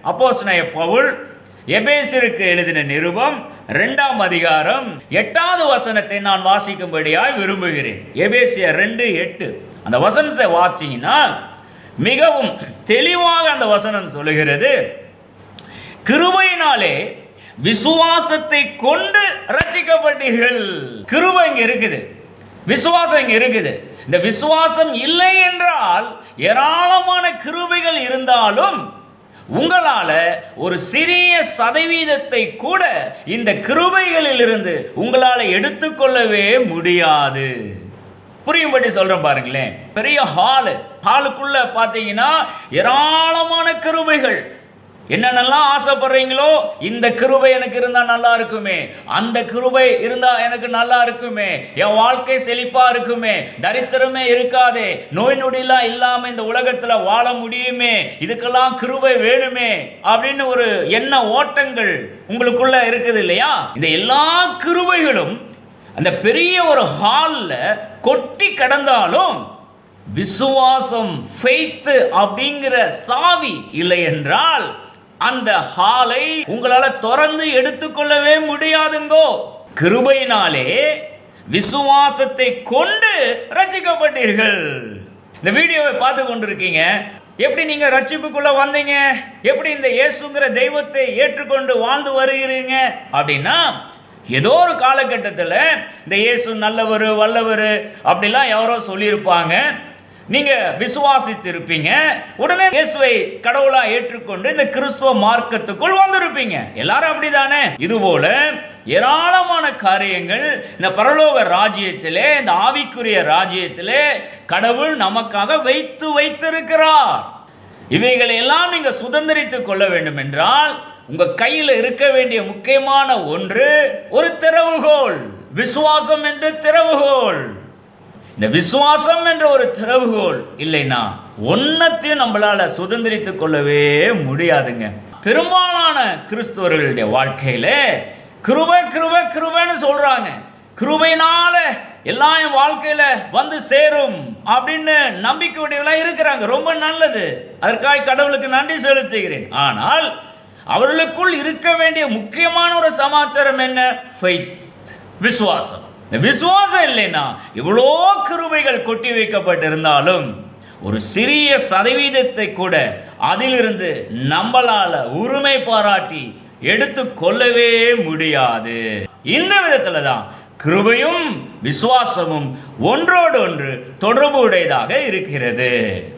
அப்போஸ்தலனாகிய பவுல் எபேசியருக்கு எழுதின நிருபம் 2ஆம் அதிகாரம் 8வது வசனத்தை நான் வாசிக்கும்படியாய் விரும்புகிறேன். எபேசியர் 2:8 அந்த வசனத்தை வாசிங்கன்னா மிகவும் தெளிவாக அந்த வசனம் சொல்லுகிறது, கிருபையினாலே விசுவாசத்தை கொண்டு ரட்சிக்கப்பட்டீர்கள். கிருபை இங்க இருக்குது, விசுவாசம் இங்க இருக்குது. இந்த விசுவாசம் இல்லை என்றால் ஏராளமான கிருபைகள் இருந்தாலும் உங்களால ஒரு சிறிய சதவீதத்தை கூட இந்த கிருபைகளில் இருந்து உங்களால எடுத்துக்கொள்ளவே முடியாது. புரியும்படி சொல்றேன் பாருங்களேன். பெரிய ஹாலுக்குள்ள பாத்தீங்கன்னா ஏராளமான கிருபைகள். என்னென்னலாம் ஆசைப்படுறீங்களோ, இந்த கிருபை எனக்கு இருந்தா நல்லா இருக்குமே, அந்த கிருபை இருந்தா எனக்கு நல்லா இருக்குமே, என் வாழ்க்கை செழிப்பா இருக்குமே, தரித்திரமே இருக்காதே, நோய் நொடியெல்லாம் இல்லாம இந்த உலகத்துல வாழ முடியுமே, இதுக்கெல்லாம் கிருபை வேணுமே அப்படின்னு ஒரு எண்ண ஓட்டங்கள் உங்களுக்குள்ள இருக்குது இல்லையா? இந்த எல்லா கிருபைகளும் அந்த பெரிய ஒரு ஹால்ல கொட்டி கிடந்தாலும் விசுவாசம், ஃபெய்த் அப்படிங்கிற சாவி இல்லை என்றால் அந்த ஹாலை உங்களால திறந்து எடுத்துக்கொள்ளவே முடியாதுங்கோ. கிருபையினாலே விசுவாசத்தை கொண்டு ரட்சிக்கப்பட்டீர்கள். இந்த வீடியோவை பார்த்து கொண்டிருக்கீங்க. எப்படி நீங்க ரட்சிப்புக்குள்ள வந்தீங்க, எப்படி இந்த இயேசுங்கிற தெய்வத்தை ஏற்றுக்கொண்டு வாழ்ந்து வருகிறீங்க அப்படின்னா, ஏதோ ஒரு காலகட்டத்தில் இந்த இயேசு நல்லவர் வல்லவர் அப்படிலாம் யாரோ சொல்லியிருப்பாங்க. நீங்க விசுவாசித்திருப்பீங்க, உடனே இயேசுவை கடவுளா ஏற்றுக்கொண்டு இந்த கிறிஸ்துவ மார்க்கத்துக்குள் வந்திருப்பீங்க. எல்லாரும் அப்படிதானே? இதுபோல ஏராளமான காரியங்கள் இந்த பரலோக ராஜ்யத்திலே, இந்த ஆவிக்குரிய ராஜ்யத்திலே கடவுள் நமக்காக வைத்திருக்கிறார். இவைகளை எல்லாம் நீங்க சுதந்திரித்துக் கொள்ள வேண்டும் என்றால் உங்க கையில் இருக்க வேண்டிய முக்கியமான ஒன்று ஒரு திறவுகோல், விசுவாசம் என்ற திறவுகோல். இந்த விசுவாசம் என்ற ஒரு திறவுகோல் இல்லைன்னா ஒன்னத்தையும் நம்மளால சுதந்திரித்துக் கொள்ளவே முடியாதுங்க. பெரும்பாலான கிறிஸ்தவர்களுடைய வாழ்க்கையில கிருபை கிருபை கிருபைன்னு சொல்றாங்க. கிருபையினால எல்லாம் என் வாழ்க்கையில வந்து சேரும் அப்படின்னு நம்பிக்கையுடையவர்களா இருக்கிறாங்க. ரொம்ப நல்லது, அதற்காக கடவுளுக்கு நன்றி செலுத்துகிறேன். ஆனால் அவர்களுக்குள் இருக்க வேண்டிய முக்கியமான ஒரு சமாச்சாரம் என்ன? ஃபெய்த், விசுவாசம். இந்த விசுவாசம் இல்லைன்னா இவ்வளோ கிருபைகள் கொட்டி வைக்கப்பட்டிருந்தாலும் ஒரு சிறிய சதவீதத்தை கூட அதிலிருந்து நம்மளால உரிமை பாராட்டி எடுத்து கொள்ளவே முடியாது. இந்த விதத்துல தான் கிருபையும் விசுவாசமும் ஒன்றோடு ஒன்று தொடர்பு உடையதாக இருக்கிறது.